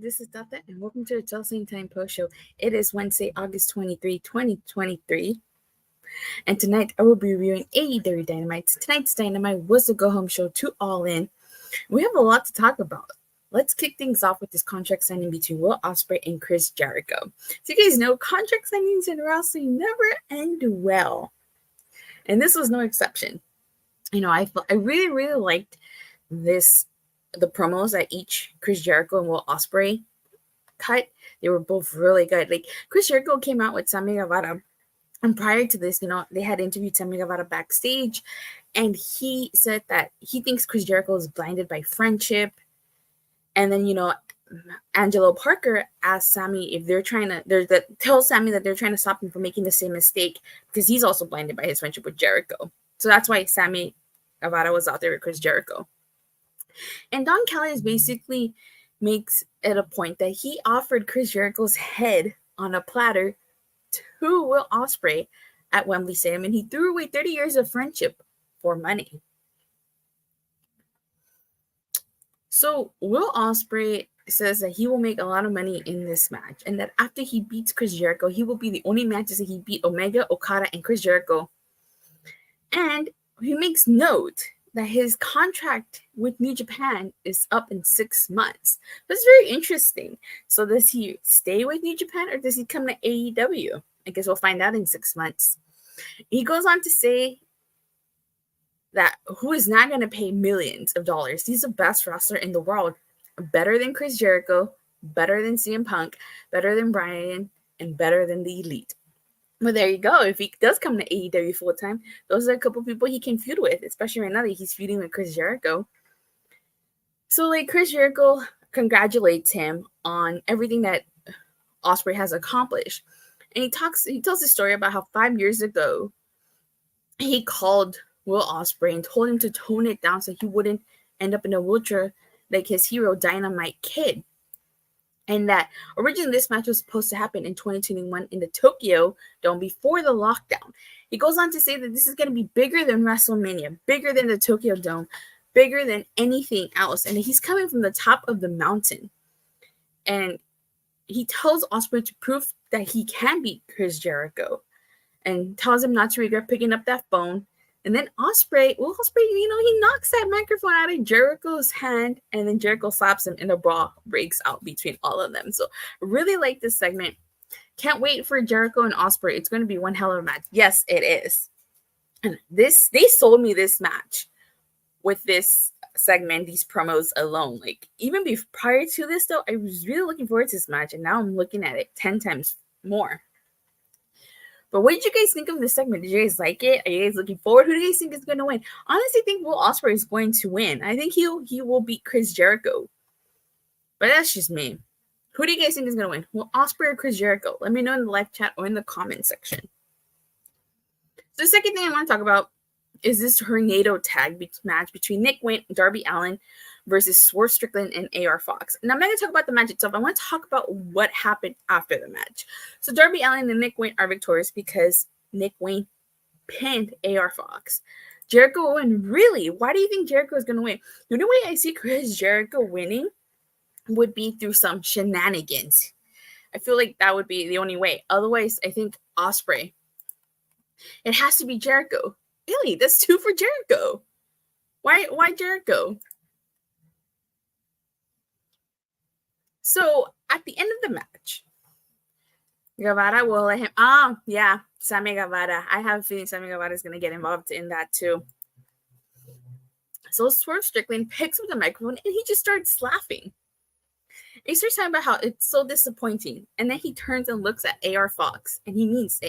this is Tata, and welcome to the Chelsea Time Post Show. It is Wednesday, August 23, 2023, and tonight I will be reviewing AEW Dynamite. Tonight's Dynamite was a go-home show to Allin. We have a lot to talk about. Let's kick things off with this contract signing between Will Ospreay and Chris Jericho. So you guys know, contract signings in wrestling never end well, and this was no exception. You know, I really liked the promos that each Chris Jericho and Will Ospreay cut. They were both really good. Like, Chris Jericho came out with Sammy Guevara, and prior to this, they had interviewed Sammy Guevara backstage, and he said that he thinks Chris Jericho is blinded by friendship. And then, Angelo Parker asked Sammy if tell Sammy that they're trying to stop him from making the same mistake because he's also blinded by his friendship with Jericho. So that's why Sammy Guevara was out there with Chris Jericho. And Don Callis basically makes it a point that he offered Chris Jericho's head on a platter to Will Ospreay at Wembley Stadium, and he threw away 30 years of friendship for money. So Will Ospreay says that he will make a lot of money in this match, and that after he beats Chris Jericho, he will be the only matches that he beat Omega, Okada, and Chris Jericho. And he makes note that his contract with New Japan is up in 6 months. That's very interesting. So does he stay with New Japan or does he come to AEW? I guess we'll find out in 6 months. He goes on to say that who is not going to pay millions of dollars? He's the best wrestler in the world. Better than Chris Jericho, better than CM Punk, better than Bryan, and better than the Elite. But there you go. If he does come to AEW full-time, those are a couple people he can feud with, especially right now that he's feuding with Chris Jericho. So, Chris Jericho congratulates him on everything that Ospreay has accomplished. And he tells the story about how 5 years ago, he called Will Ospreay and told him to tone it down so he wouldn't end up in a wheelchair like his hero, Dynamite Kid. And that originally this match was supposed to happen in 2021 in the Tokyo Dome before the lockdown. He goes on to say that this is going to be bigger than WrestleMania, bigger than the Tokyo Dome, bigger than anything else. And he's coming from the top of the mountain. And he tells Ospreay to prove that he can beat Chris Jericho and tells him not to regret picking up that phone. And then Will Ospreay, he knocks that microphone out of Jericho's hand, and then Jericho slaps him, and the brawl breaks out between all of them. So I really like this segment. Can't wait for Jericho and Ospreay. It's going to be one hell of a match. Yes, it is. And they sold me this match with this segment, these promos alone. Even prior to this, though, I was really looking forward to this match, and now I'm looking at it 10 times more. But what did you guys think of this segment? Did you guys like it? Are you guys looking forward? Who do you guys think is going to win? Honestly, I think Will Ospreay is going to win. I think he will beat Chris Jericho. But that's just me. Who do you guys think is going to win? Will Ospreay or Chris Jericho? Let me know in the live chat or in the comment section. So the second thing I want to talk about is this tornado tag match between Nick Wayne and Darby Allin versus Swerve, Strickland and AR Fox. And I'm not going to talk about the match itself. I want to talk about what happened after the match. So Darby Allin and Nick Wayne are victorious because Nick Wayne pinned AR Fox. Jericho won. Really? Why do you think Jericho is going to win? The only way I see Chris Jericho winning would be through some shenanigans. I feel like that would be the only way. Otherwise, I think Ospreay. It has to be Jericho. Really? That's 2 for Jericho. Why Jericho? So at the end of the match, Guevara will let him. Sammy Guevara. I have a feeling Sammy Guevara is going to get involved in that too. So Swerve Strickland picks up the microphone and he just starts laughing. He starts talking about how it's so disappointing. And then he turns and looks at AR Fox. And he's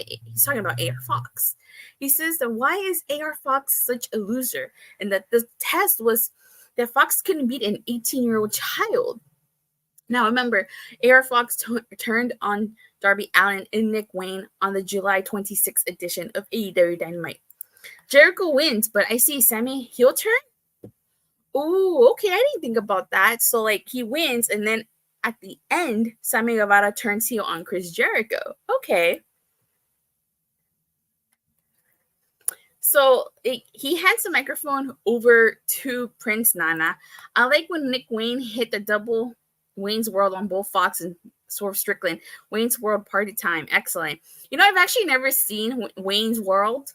talking about AR Fox. He says that why is AR Fox such a loser? And that the test was that Fox couldn't beat an 18-year-old child. Now remember, AR Fox turned on Darby Allin and Nick Wayne on the July 26th edition of AEW Dynamite. Jericho wins, but I see Sammy heel turn. Ooh, okay, I didn't think about that. So he wins, and then at the end, Sammy Guevara turns heel on Chris Jericho. Okay. So he hands the microphone over to Prince Nana. I like when Nick Wayne hit the double Wayne's World on both Fox and Swerve Strickland. Wayne's World Party Time. Excellent. You know, I've actually never seen Wayne's World.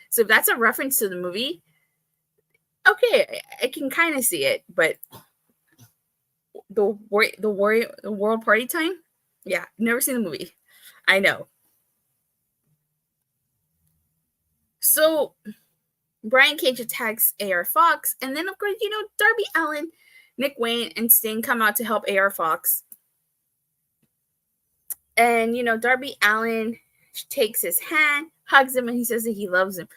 So if that's a reference to the movie, okay, I can kind of see it. But the World Party Time? Yeah, never seen the movie. I know. So Brian Cage attacks AR Fox, and then of course, you know, Darby Allin, Nick Wayne, and Sting come out to help AR Fox. And you know, Darby Allin takes his hand, hugs him, and he says that he loves him.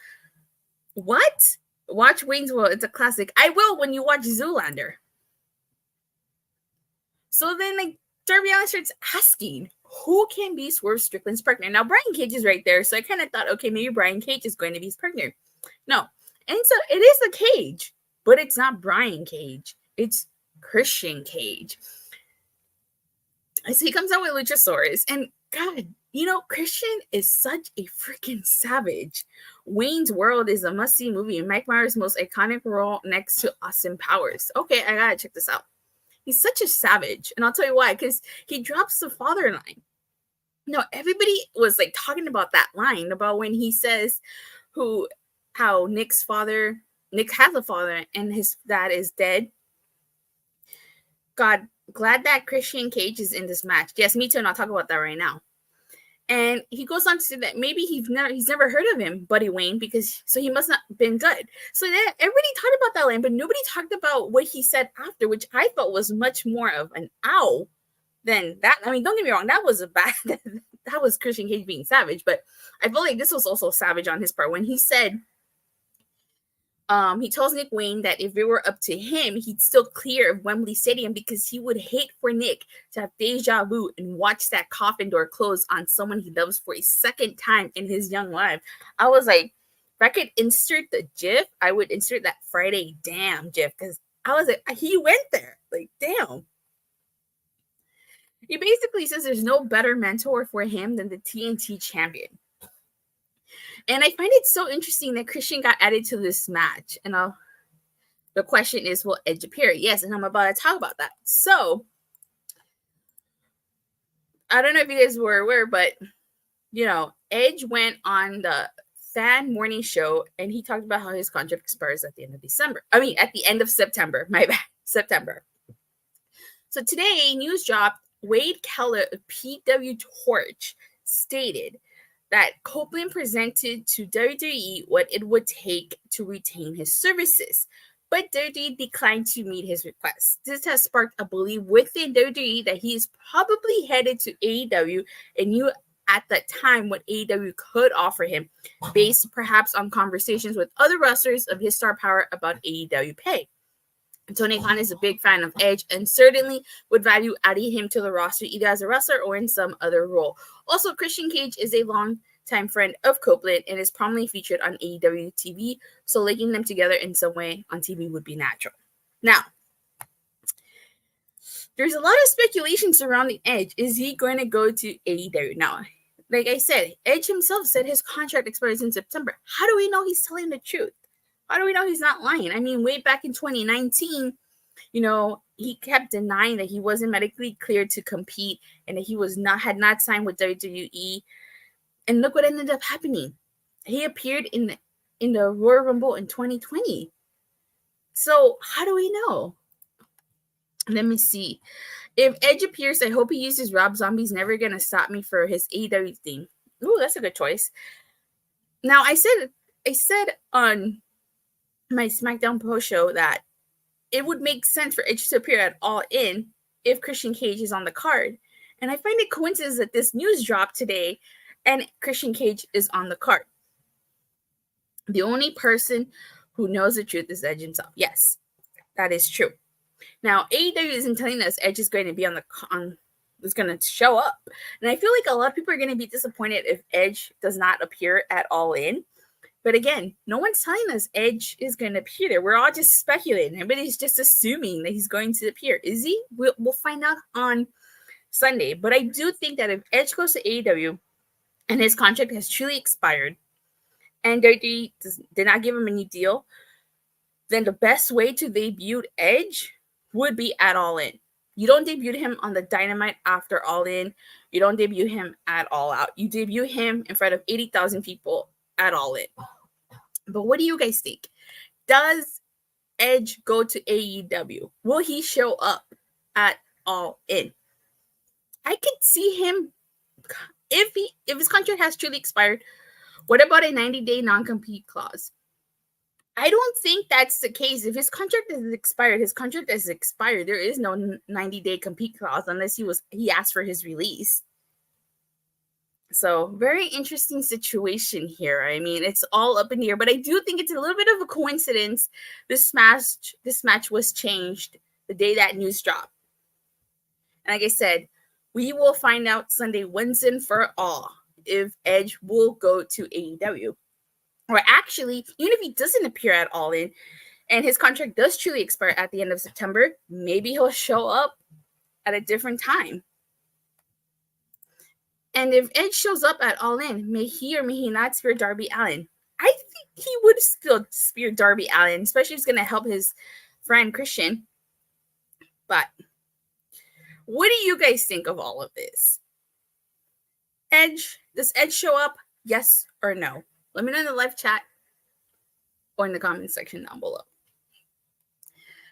What? Watch Wayne's World. It's a classic. I will when you watch Zoolander. So then, like, Darby Allin starts asking who can be Swerve Strickland's partner. Now, Brian Cage is right there, so I kind of thought, okay, maybe Brian Cage is going to be his partner. No. And so it is a Cage, but it's not Brian Cage. It's Christian Cage. So he comes out with Luchasaurus, and God, you know, Christian is such a freaking savage. Wayne's World is a must-see movie. Mike Myers' most iconic role next to Austin Powers. Okay, I gotta check this out. He's such a savage, and I'll tell you why, because he drops the father line. No, everybody was like talking about that line about when he says how Nick has a father and his dad is dead. God, glad that Christian Cage is in this match. Yes, me too, and I'll talk about that right now. And he goes on to say that maybe he's never heard of him, Buddy Wayne, so he must not been good. So then everybody talked about that line, but nobody talked about what he said after, which I thought was much more of an ow than that. I mean, don't get me wrong, that was that was Christian Cage being savage, but I feel like this was also savage on his part when he said, he tells Nick Wayne that if it were up to him, he'd still clear Wembley Stadium because he would hate for Nick to have deja vu and watch that coffin door close on someone he loves for a second time in his young life. I was like, if I could insert the GIF, I would insert that Friday damn GIF because I was like, he went there. Like, damn. He basically says there's no better mentor for him than the TNT champion. And I find it so interesting that Christian got added to this match. And the question is, will Edge appear? Yes, and I'm about to talk about that. So, I don't know if you guys were aware, but, you know, Edge went on the fan morning show, and he talked about how his contract expires at the end of at the end of September. My bad, September. So today, news dropped, Wade Keller of PW Torch stated that Copeland presented to WWE what it would take to retain his services, but WWE declined to meet his request. This has sparked a belief within WWE that he is probably headed to AEW and knew at that time what AEW could offer him, based perhaps on conversations with other wrestlers of his star power about AEW pay. Tony Khan is a big fan of Edge and certainly would value adding him to the roster either as a wrestler or in some other role. Also, Christian Cage is a long-time friend of Copeland and is prominently featured on AEW TV, so linking them together in some way on TV would be natural. Now, there's a lot of speculation surrounding Edge. Is he going to go to AEW? Now, like I said, Edge himself said his contract expires in September. How do we know he's telling the truth? How do we know he's not lying? I mean, way back in 2019, you know, he kept denying that he wasn't medically cleared to compete and that he had not signed with WWE. And look what ended up happening. He appeared in the Royal Rumble in 2020. So how do we know? Let me see. If Edge appears, I hope he uses Rob Zombie's Never Gonna Stop Me for his AEW theme. Ooh, that's a good choice. Now, I said on my SmackDown post show that it would make sense for Edge to appear at All In if Christian Cage is on the card. And I find it coincidence that this news dropped today and Christian Cage is on the card. The only person who knows the truth is Edge himself. Yes, that is true. Now, AEW isn't telling us Edge is going to be is going to show up. And I feel like a lot of people are going to be disappointed if Edge does not appear at All In. But again, no one's telling us Edge is going to appear there. We're all just speculating. Everybody's just assuming that he's going to appear. Is he? We'll find out on Sunday. But I do think that if Edge goes to AEW and his contract has truly expired and WWE did not give him a new deal, then the best way to debut Edge would be at All In. You don't debut him on the Dynamite after Allin. You don't debut him at All Out. You debut him in front of 80,000 people at Allin. But what do you guys think? Does Edge go to AEW? Will he show up at All In? I could see him if his contract has truly expired. What about a 90-day non-compete clause? I don't think that's the case. If his contract is expired, his contract is expired. There is no 90-day compete clause unless he asked for his release. So, very interesting situation here. I mean, it's all up in the air, but I do think it's a little bit of a coincidence. This match was changed the day that news dropped. And like I said, we will find out Sunday once and for all if Edge will go to AEW. Or actually, even if he doesn't appear at All In and his contract does truly expire at the end of September, maybe he'll show up at a different time. And if Edge shows up at All In, may he or may he not spear Darby Allin? I think he would still spear Darby Allin, especially if he's going to help his friend Christian. But what do you guys think of all of this? Does Edge show up? Yes or no? Let me know in the live chat or in the comment section down below.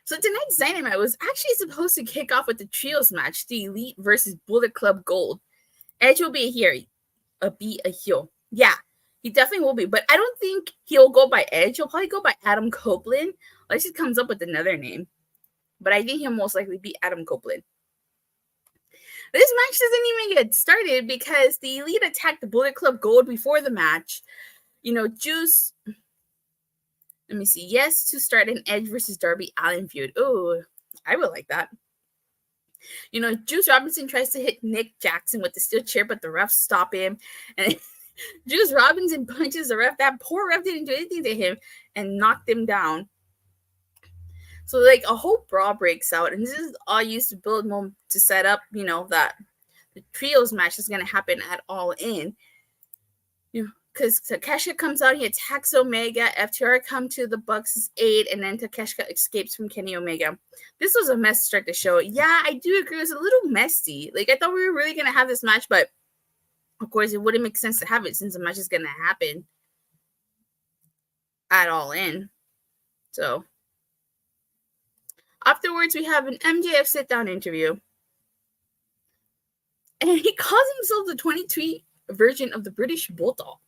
So tonight's Dynamite was actually supposed to kick off with the trios match, the Elite versus Bullet Club Gold. Edge will be a heel. Yeah, he definitely will be. But I don't think he'll go by Edge. He'll probably go by Adam Copeland. Unless he comes up with another name. But I think he'll most likely be Adam Copeland. But this match doesn't even get started because the Elite attacked the Bullet Club Gold before the match. Juice, let me see. Yes, to start an Edge versus Darby Allin feud. Oh, I would like that. Juice Robinson tries to hit Nick Jackson with the steel chair, but the refs stop him. And Juice Robinson punches the ref. That poor ref didn't do anything to him and knocked him down. So, a whole brawl breaks out. And this is all used to build to set up, that the trios match is going to happen at All In. Because Takeshita comes out, he attacks Omega. FTR come to the Bucks' aid, and then Takeshita escapes from Kenny Omega. This was a mess to start the show. Yeah, I do agree. It was a little messy. I thought we were really going to have this match, but of course, it wouldn't make sense to have it since the match is going to happen at All In. So, afterwards, we have an MJF Sit Down Interview. And he calls himself the 20tweet version of the British Bulldog.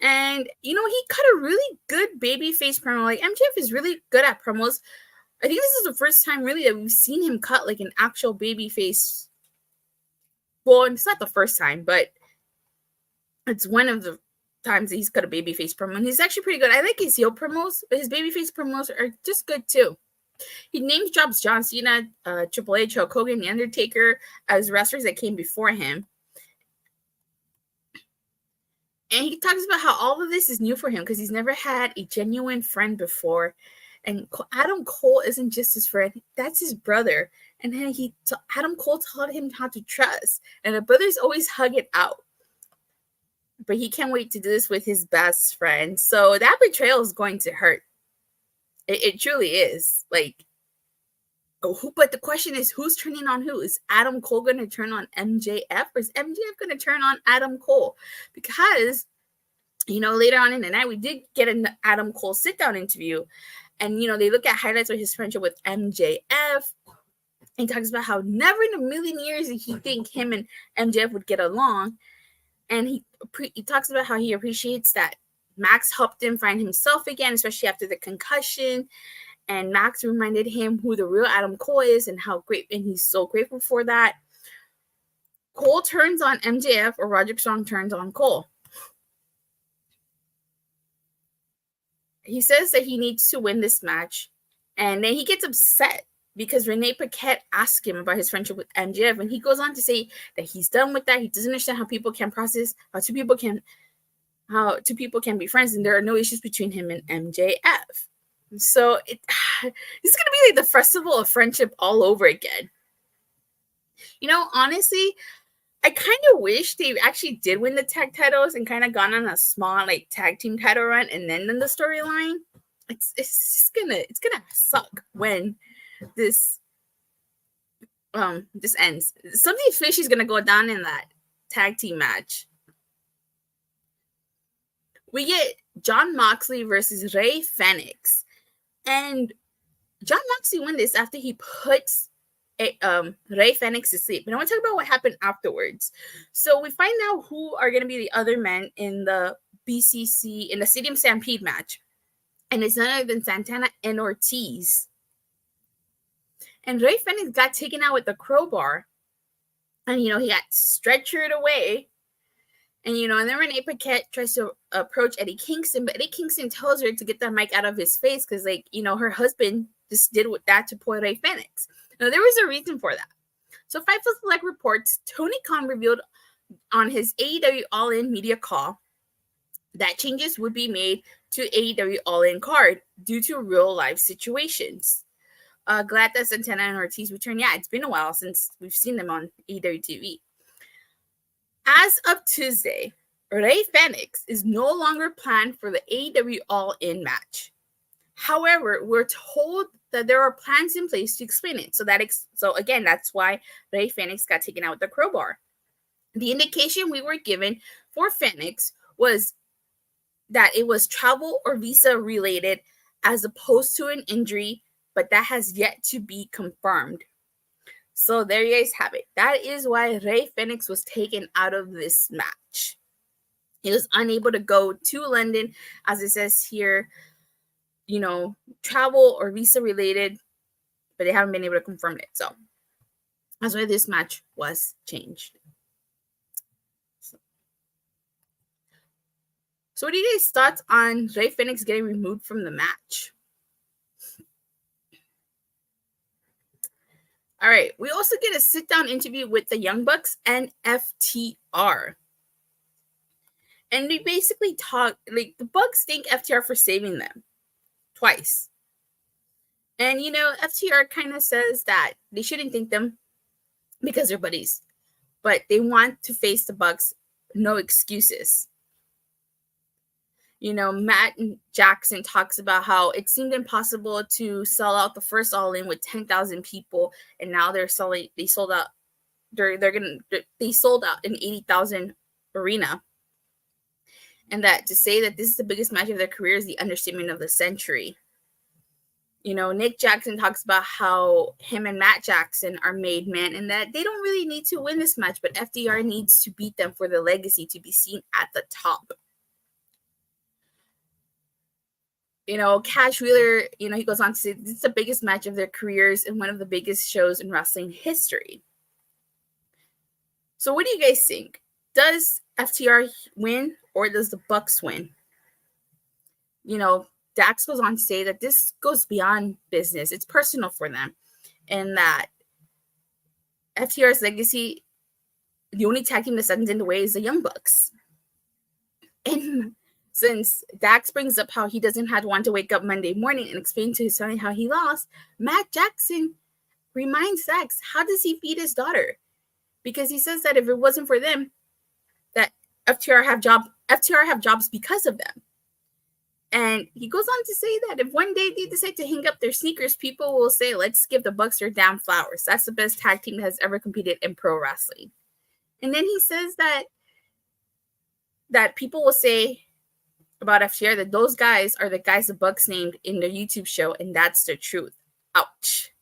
And, he cut a really good babyface promo. MJF is really good at promos. I think this is the first time, really, that we've seen him cut, an actual babyface. Well, it's not the first time, but it's one of the times that he's cut a babyface promo. And he's actually pretty good. I like his heel promos, but his babyface promos are just good, too. He name drops John Cena, Triple H, Hulk Hogan, The Undertaker as wrestlers that came before him. And he talks about how all of this is new for him because he's never had a genuine friend before. And Adam Cole isn't just his friend. That's his brother. And then Adam Cole taught him how to trust. And the brothers always hug it out. But he can't wait to do this with his best friend. So that betrayal is going to hurt. It truly is. But the question is, who's turning on who? Is Adam Cole going to turn on MJF? Or is MJF going to turn on Adam Cole? Because, later on in the night, we did get an Adam Cole sit-down interview. And, they look at highlights of his friendship with MJF. He talks about how never in a million years did he think him and MJF would get along. And he talks about how he appreciates that Max helped him find himself again, especially after the concussion. And Max reminded him who the real Adam Cole is and and he's so grateful for that. Cole turns on MJF or Roderick Strong turns on Cole. He says that he needs to win this match. And then he gets upset because Renee Paquette asked him about his friendship with MJF. And he goes on to say that he's done with that. He doesn't understand how people can process, how two people can be friends and there are no issues between him and MJF. So it's going to be the festival of friendship all over again. Honestly, I kind of wish they actually did win the tag titles and kind of gone on a small tag team title run and then in the storyline. It's gonna suck when this this ends. Something fishy is gonna go down in that tag team match. We get Jon Moxley versus Rey Fenix, and Jon Moxley won this after he puts Rey Fenix to sleep. And I want to talk about what happened afterwards. So we find out who are going to be the other men in the BCC, in the Stadium Stampede match. And it's none other than Santana and Ortiz. And Rey Fenix got taken out with the crowbar. And, he got stretchered away. And, and then Renee Paquette tries to approach Eddie Kingston. But Eddie Kingston tells her to get that mic out of his face because, her husband just did that to poor Rey Fenix. Now, there was a reason for that. So, Fightful Select reports Tony Khan revealed on his AEW All-In media call that changes would be made to AEW All-In card due to real-life situations. Glad that Santana and Ortiz returned. Yeah, it's been a while since we've seen them on AEW TV. As of Tuesday, Rey Fenix is no longer planned for the AEW All-In match. However, we're told that there are plans in place to explain it. So again, that's why Rey Fenix got taken out with the crowbar. The indication we were given for Fenix was that it was travel or visa related as opposed to an injury, but that has yet to be confirmed. So there you guys have it. That is why Rey Fenix was taken out of this match. He was unable to go to London, as it says here, travel or visa related, but they haven't been able to confirm it. So that's why this match was changed. So what are you guys' thoughts on Rey Fenix getting removed from the match? All right. We also get a sit-down interview with the Young Bucks and FTR. And we basically talk, the Bucks thank FTR for saving them twice. And, FTR kind of says that they shouldn't thank them because they're buddies. But they want to face the Bucks, no excuses. Matt Jackson talks about how it seemed impossible to sell out the first All-In with 10,000 people, and now they sold out an 80,000 arena. And that to say that this is the biggest match of their career is the understatement of the century. Nick Jackson talks about how him and Matt Jackson are made men and that they don't really need to win this match, but FDR needs to beat them for the legacy to be seen at the top. Cash Wheeler, he goes on to say this is the biggest match of their careers and one of the biggest shows in wrestling history. So what do you guys think? Does FTR win or does the Bucks win? Dax goes on to say that this goes beyond business. It's personal for them. And that FTR's legacy, the only tag team that stands in the way is the Young Bucks. And since Dax brings up how he doesn't have to want to wake up Monday morning and explain to his son how he lost, Matt Jackson reminds Dax, how does he feed his daughter? Because he says that if it wasn't for them, that FTR have jobs because of them. And he goes on to say that if one day they decide to hang up their sneakers, people will say, let's give the Bucks their damn flowers. That's the best tag team that has ever competed in pro wrestling. And then he says that people will say about FTR that those guys are the guys the Bucks named in their YouTube show, and that's the truth. Ouch.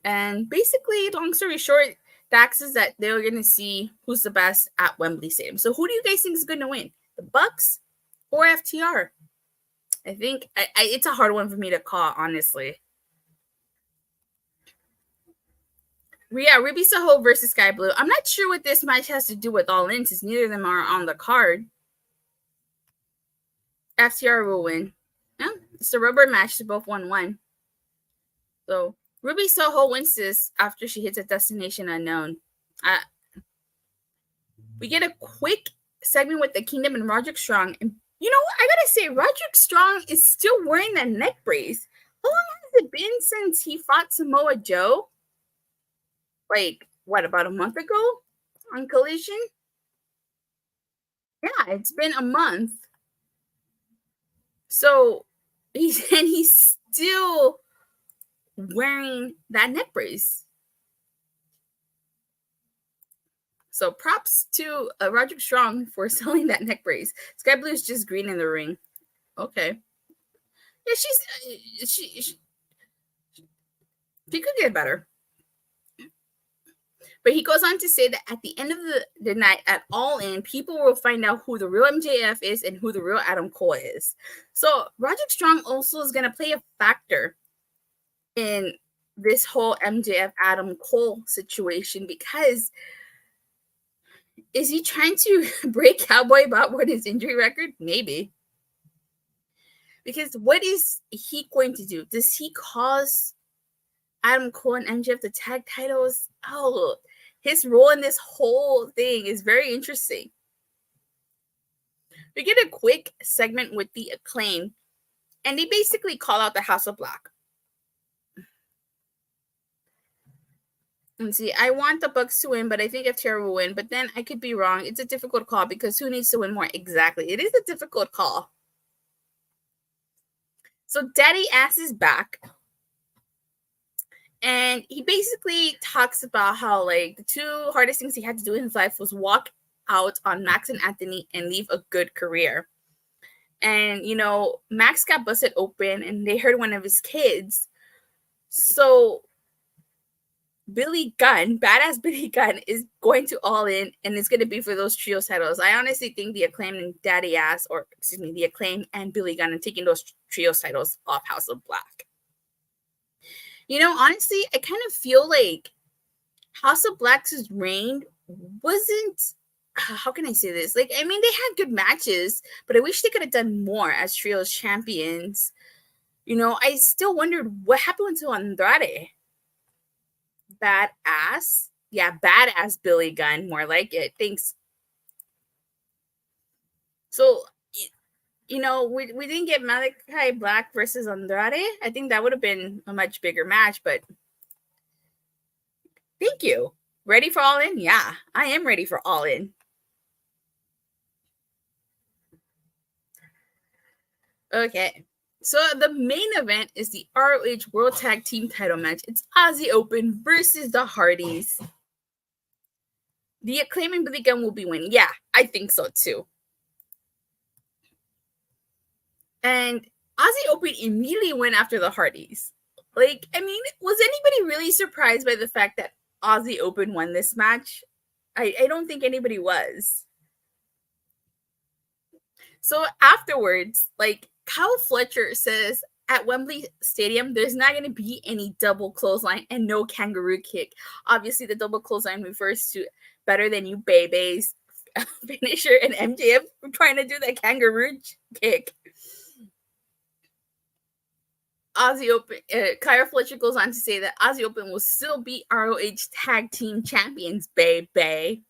And basically, long story short, Dax is that they're going to see who's the best at Wembley Stadium. So who do you guys think is going to win? The Bucks or FTR? I think it's a hard one for me to call, honestly. Yeah, Ruby Soho versus Skye Blue. I'm not sure what this match has to do with All-In, since neither of them are on the card. FTR will win. Yeah, it's a rubber match. They both won one. So Ruby Soho wins this after she hits a destination unknown. We get a quick segment with the Kingdom and Roderick Strong. And you know what? I gotta say, Roderick Strong is still wearing that neck brace. How long has it been since he fought Samoa Joe? About a month ago on Collision? Yeah, it's been a month. So he's still wearing that neck brace. So props to Roderick Strong for selling that neck brace. Skye Blue is just green in the ring. Okay. Yeah, she could get better. But he goes on to say that at the end of the night at Allin, people will find out who the real MJF is and who the real Adam Cole is. So Roderick Strong also is going to play a factor in this whole MJF Adam Cole situation, because is he trying to break Cowboy Bob with his injury record? Maybe. Because what is he going to do? Does he cause Adam Cole and MJF the tag titles? Oh, his role in this whole thing is very interesting. We get a quick segment with the Acclaim, and they basically call out the House of Black. Let's see, I want the Bucks to win, but I think FTR will win. But then I could be wrong. It's a difficult call because who needs to win more? Exactly. It is a difficult call. So Daddy Ass is back. And he basically talks about how, like, the two hardest things he had to do in his life was walk out on Max and Anthony and leave a good career. And, you know, Max got busted open and they hurt one of his kids. So Billy Gunn, badass Billy Gunn, is going to Allin, and it's going to be for those trios titles. I honestly think the Acclaim and Daddy Ass, or excuse me, the Acclaim and Billy Gunn are taking those trios titles off House of Black. You know, honestly, I kind of feel like House of Black's reign wasn't, how can I say this? Like, I mean, they had good matches, but I wish they could have done more as trios champions. You know, I still wondered what happened to Andrade. Badass. Yeah, badass Billy Gunn. More like it. Thanks. So, you know, we didn't get Malachi Black versus Andrade. I think that would have been a much bigger match, but thank you. Ready for Allin? Yeah, I am ready for Allin. Okay. So the main event is the ROH World Tag Team title match. It's Aussie Open versus the Hardys. The Acclaim and Billy Gunn will be winning. Yeah, I think so too. And Aussie Open immediately went after the Hardys. Like, I mean, was anybody really surprised by the fact that Aussie Open won this match? I don't think anybody was. So afterwards, like, Kyle Fletcher says at Wembley Stadium, there's not going to be any double clothesline and no kangaroo kick. Obviously, the double clothesline refers to better than you babies finisher and MJF trying to do that kangaroo kick. Aussie Open, Kyle Fletcher goes on to say that Aussie Open will still be ROH Tag Team Champions, baby.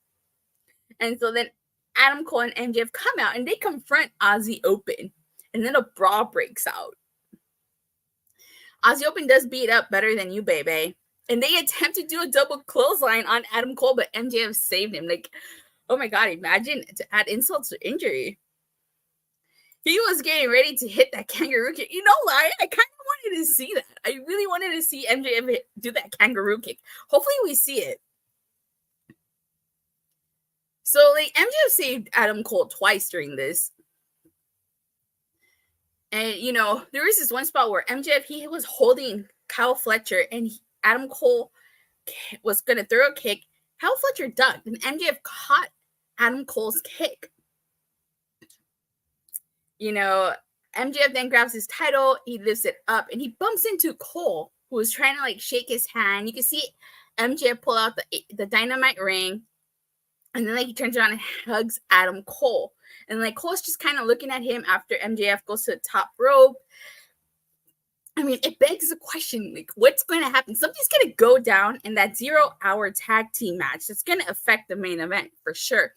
And so then Adam Cole and MJF come out and they confront Aussie Open. And then a brawl breaks out. Aussie Open does beat up better than you, baby. And they attempt to do a double clothesline on Adam Cole, but MJF saved him. Like, oh my God, imagine to add insult to injury. He was getting ready to hit that kangaroo kick. You know what? I kind of wanted to see that. I really wanted to see MJF do that kangaroo kick. Hopefully we see it. So, like, MJF saved Adam Cole twice during this. And, you know, there was this one spot where MJF, he was holding Kyle Fletcher and Adam Cole was going to throw a kick. Kyle Fletcher ducked and MJF caught Adam Cole's kick. You know, MJF then grabs his title, he lifts it up, and he bumps into Cole, who was trying to, like, shake his hand. You can see MJF pull out the Dynamite ring, and then, like, he turns around and hugs Adam Cole. And, like, Cole's just kind of looking at him after MJF goes to the top rope. I mean, it begs the question, like, what's going to happen? Something's going to go down in that 0-hour tag team match. That's going to affect the main event for sure.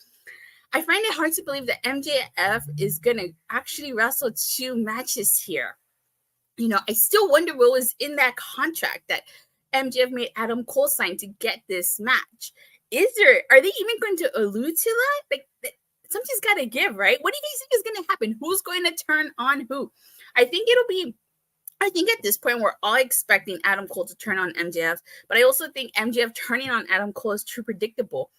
I find it hard to believe that MJF is going to actually wrestle 2 matches here. You know, I still wonder what was in that contract that MJF made Adam Cole sign to get this match. Are they even going to allude to that? Like, something's got to give, right? What do you guys think is going to happen? Who's going to turn on who? I think it'll be I think at this point, we're all expecting Adam Cole to turn on MJF, but I also think MJF turning on Adam Cole is too predictable.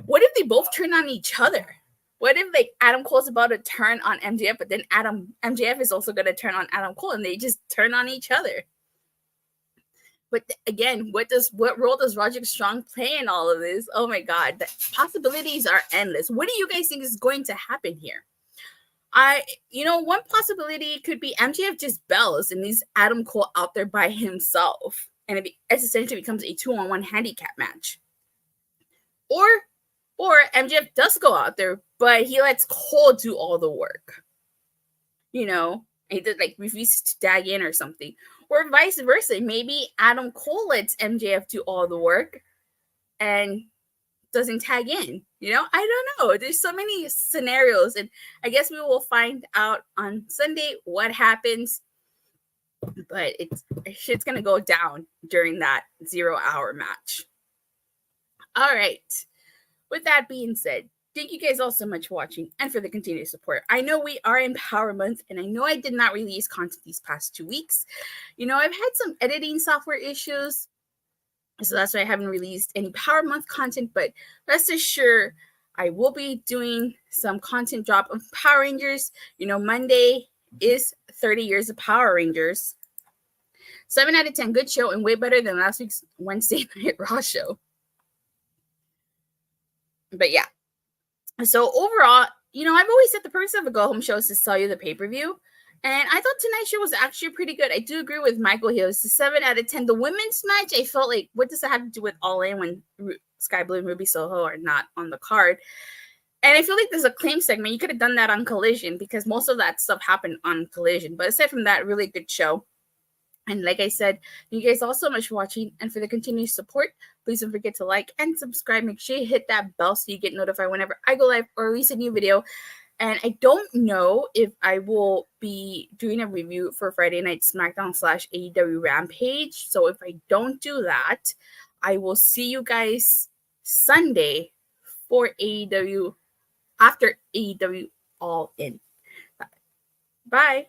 What if they both turn on each other? What if like Adam Cole's about to turn on MJF, but then MJF is also going to turn on Adam Cole, and they just turn on each other? But again, what role does Roderick Strong play in all of this? Oh my God, the possibilities are endless. What do you guys think is going to happen here? One possibility could be MJF just bells and leaves Adam Cole out there by himself, and it essentially becomes a 2-on-1 handicap match. Or MJF does go out there, but he lets Cole do all the work. He did refuses to tag in or something. Or vice versa. Maybe Adam Cole lets MJF do all the work and doesn't tag in. I don't know. There's so many scenarios, and I guess we will find out on Sunday what happens. But shit's gonna go down during that 0-hour match. All right. With that being said, thank you guys all so much for watching and for the continued support. I know we are in Power Month, and I know I did not release content these past 2 weeks. I've had some editing software issues, so that's why I haven't released any Power Month content, but rest assured, I will be doing some content drop of Power Rangers. Monday is 30 years of Power Rangers. 7 out of 10, good show, and way better than last week's Wednesday Night Raw show. But yeah. So overall, I've always said the purpose of a go-home show is to sell you the pay-per-view. And I thought tonight's show was actually pretty good. I do agree with Michael here. It's a 7 out of 10. The women's match, I felt like, what does it have to do with Allin when Skye Blue and Ruby Soho are not on the card? And I feel like there's a Acclaimed segment. You could have done that on Collision because most of that stuff happened on Collision. But aside from that, really good show. And like I said, thank you guys all so much for watching and for the continued support. Please don't forget to like and subscribe. Make sure you hit that bell so you get notified whenever I go live or release a new video. And I don't know if I will be doing a review for Friday Night SmackDown / AEW Rampage. So if I don't do that, I will see you guys Sunday for AEW, after AEW All In. Bye.